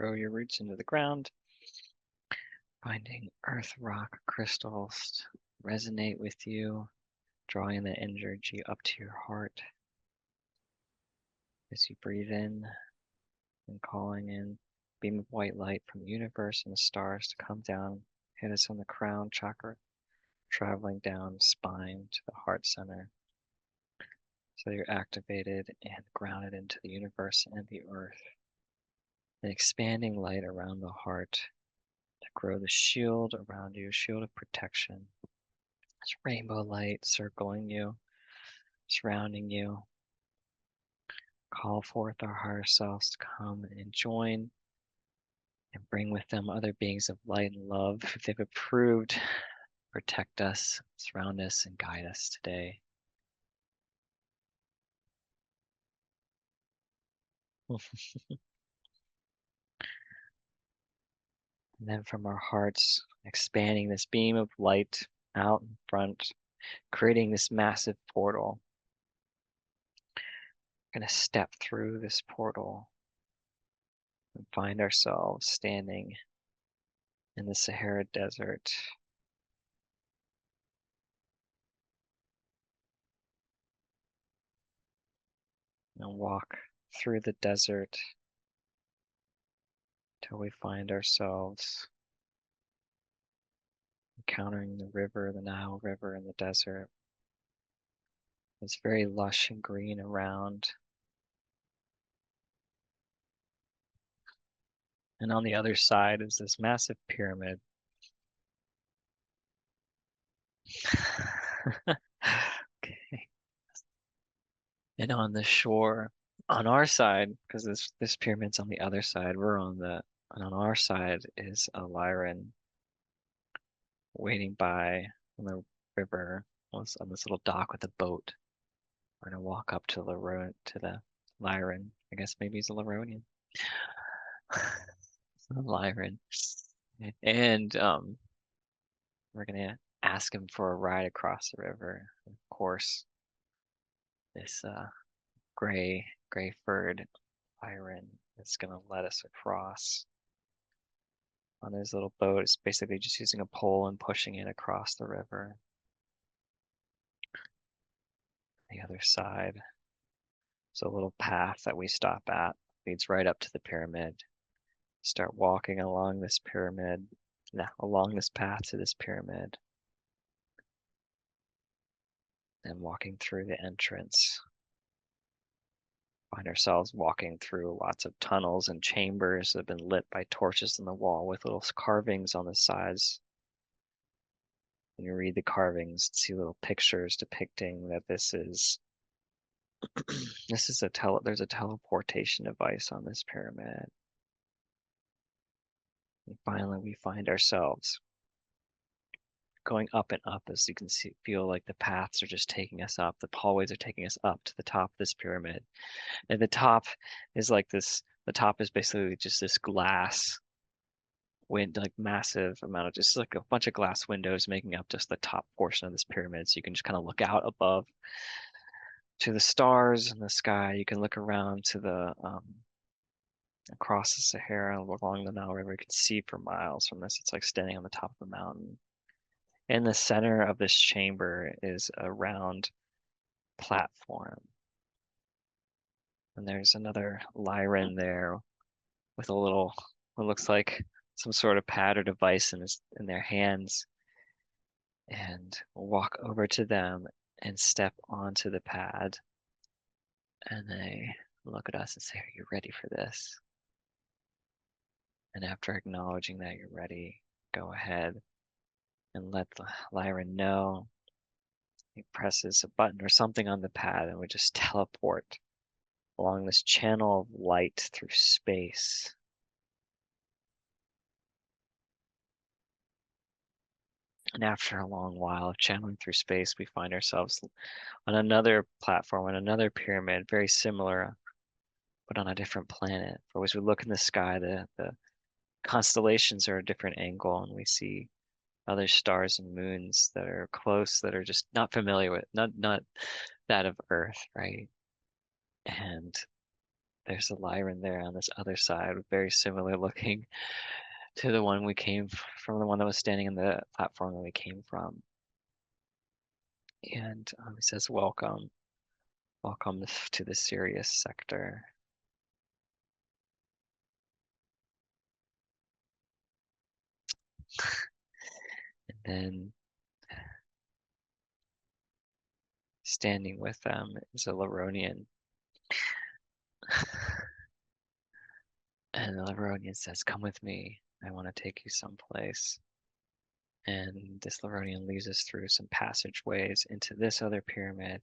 grow your roots into the ground, finding earth rock crystals resonate with you, drawing the energy up to your heart as you breathe in and calling in beam of white light from the universe and the stars to come down, hit us on the crown chakra, traveling down spine to the heart center. So you're activated and grounded into the universe and the earth. An expanding light around the heart to grow the shield around you, shield of protection. This rainbow light circling you, surrounding you. Call forth our higher selves to come and join and bring with them other beings of light and love who they've approved, protect us, surround us, and guide us today. And then from our hearts, expanding this beam of light out in front, creating this massive portal. We're going to step through this portal and find ourselves standing in the Sahara Desert. And walk through the desert till we find ourselves encountering the river, the Nile River in the desert. It's very lush and green around. And on the other side is this massive pyramid. Okay. And on the shore, on our side, because this pyramid's on the other side, and on our side is a Lyran waiting by on the river on this little dock with a boat. We're gonna walk up to the Lyran. I guess maybe he's a Leronian. Lyran. And we're gonna ask him for a ride across the river. Of course, this gray furred Lyran is gonna let us across on his little boat. It's basically just using a pole and pushing it across the river. The other side. So a little path that we stop at leads right up to the pyramid. Start walking along this pyramid, along this path to this pyramid. And walking through the entrance. Find ourselves walking through lots of tunnels and chambers that have been lit by torches in the wall with little carvings on the sides. When you read the carvings, see little pictures depicting that there's a teleportation device on this pyramid. And finally, we find ourselves going up and up, as you can feel like the paths are just taking us up. The hallways are taking us up to the top of this pyramid. And the top is basically just this glass like massive amount of just like a bunch of glass windows making up just the top portion of this pyramid. So you can just kind of look out above to the stars in the sky. You can look around to the across the Sahara along the Nile River. You can see for miles from this. It's like standing on the top of the mountain. In the center of this chamber is a round platform. And there's another Lyran there with what looks like some sort of pad or device in their hands. And we'll walk over to them and step onto the pad. And they look at us and say, "Are you ready for this?" And after acknowledging that you're ready, go ahead and let the Lyran know. He presses a button or something on the pad and we just teleport along this channel of light through space. And after a long while of channeling through space, we find ourselves on another platform, on another pyramid, very similar, but on a different planet. For as we look in the sky, the constellations are a different angle, and we see other stars and moons that are close, that are just not familiar with, not that of Earth, right? And there's a Lyran there on this other side, very similar looking to the one we came from, the one that was standing in the platform that we came from. And he says, welcome to the Sirius sector. And then standing with them is a Leronian. And the Leronian says, come with me. I want to take you someplace. And this Lyronian leads us through some passageways into this other pyramid.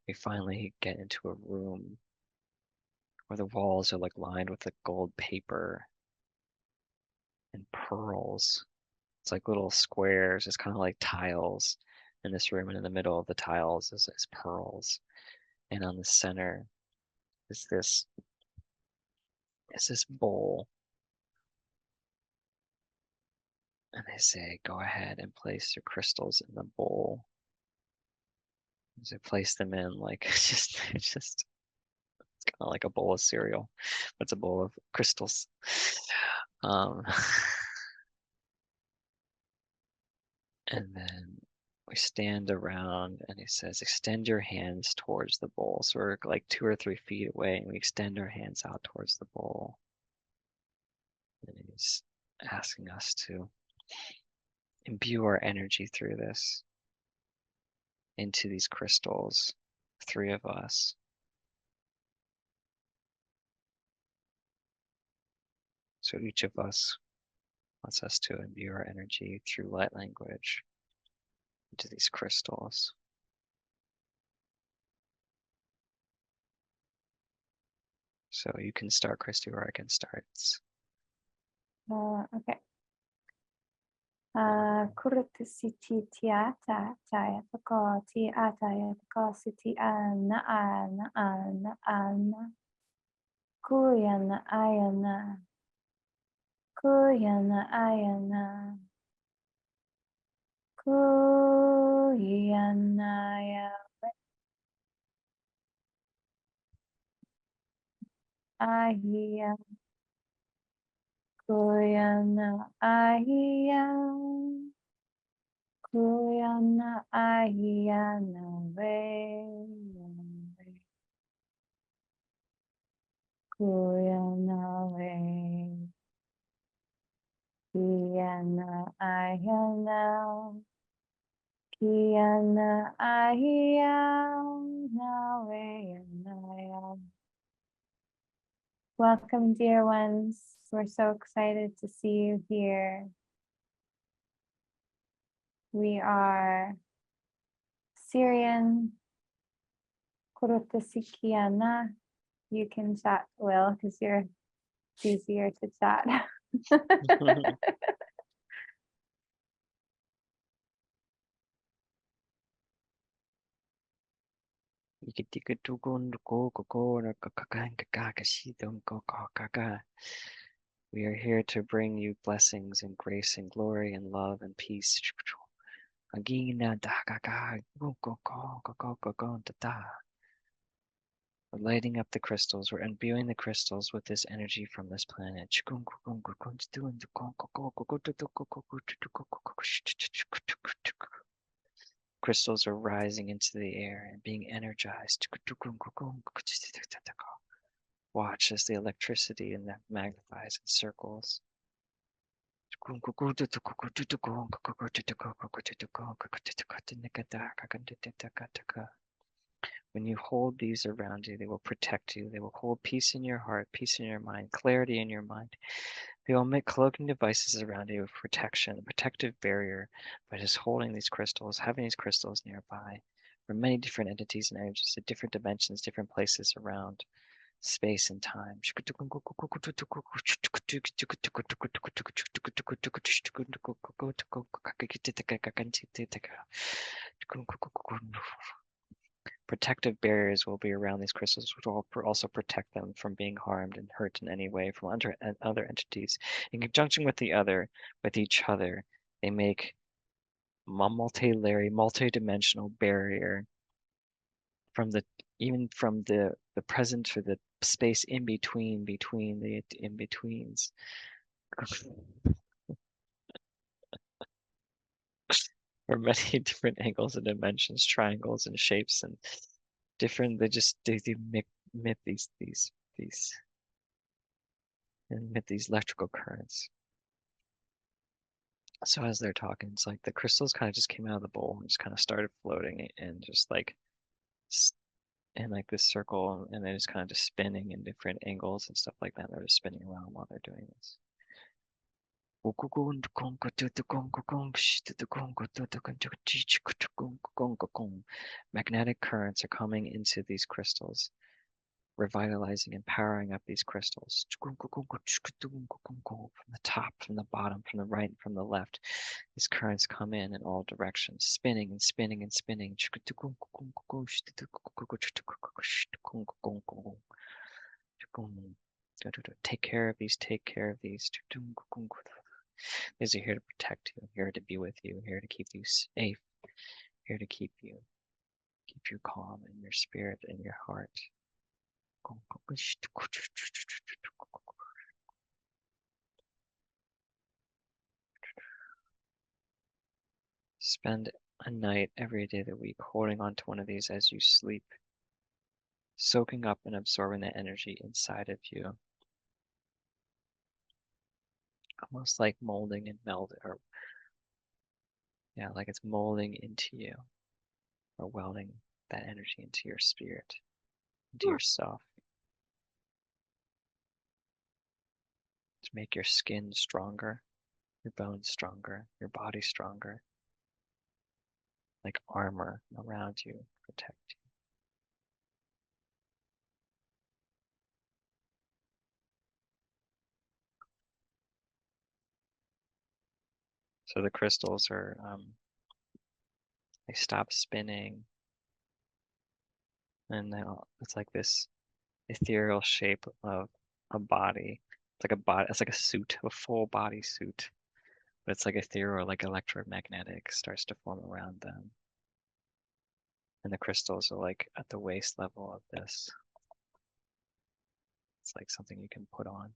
We finally get into a room where the walls are like lined with like gold paper and pearls. It's like little squares. It's kind of like tiles in this room, and in the middle of the tiles is pearls. And on the center is this bowl. And they say, go ahead and place your crystals in the bowl. As they place them in, like it's just kind of like a bowl of cereal. It's a bowl of crystals. Um, and then we stand around, and he says, extend your hands towards the bowl. So we're like 2 or 3 feet away, and we extend our hands out towards the bowl. And he's asking us to imbue our energy through this into these crystals, 3 of us. So each of us wants us to imbue our energy through light language into these crystals. So you can start, Kirstie, or I can start. Okay. Kurtisiti tiata tayatako ti atayatako siti an kuyana kuyanaya ahia kuyana ahia kuyana ahia no kuyana Kiana ahia Kiana ahia nawe. Welcome, dear ones. We're so excited to see you here. We are Syrian Kurutasikiana. You can chat, Will, because you're easier to chat. We are here to bring you blessings and grace and glory and love and peace. We're lighting up the crystals. We're imbuing the crystals with this energy from this planet. Crystals are rising into the air and being energized. Watch as the electricity in that magnifies in circles. When you hold these around you, they will protect you. They will hold peace in your heart, peace in your mind, clarity in your mind. They will make cloaking devices around you of protection, a protective barrier by just holding these crystals, having these crystals nearby. For many different entities and energies at different dimensions, different places around space and time. Protective barriers will be around these crystals, which will also protect them from being harmed and hurt in any way from other entities. In conjunction with each other, they make a multi-dimensional barrier from the even from the present or the space in between the in-betweens. Or many different angles and dimensions, triangles and shapes and different. They emit these emit these electrical currents. So as they're talking, it's like the crystals kind of just came out of the bowl and just kind of started floating and just like in like this circle, and they're just kind of just spinning in different angles and stuff like that. They're just spinning around while they're doing this. Magnetic currents are coming into these crystals, revitalizing and powering up these crystals. From the top, from the bottom, from the right, and from the left. These currents come in all directions, spinning and spinning and spinning. Take care of these, take care of these. These are here to protect you, here to be with you, here to keep you safe, here to keep you calm in your spirit and your heart. Spend a night every day of the week holding on to one of these as you sleep, soaking up and absorbing the energy inside of you. Almost like molding and melding, or yeah, like it's molding into you, or welding that energy into your spirit, into yourself, to make your skin stronger, your bones stronger, your body stronger, like armor around you, protect you. So the crystals are, they stop spinning, and now it's like this ethereal shape of a body. It's like a body. It's like a suit, a full body suit, but it's like ethereal, like electromagnetic, starts to form around them. And the crystals are like at the waist level of this. It's like something you can put on.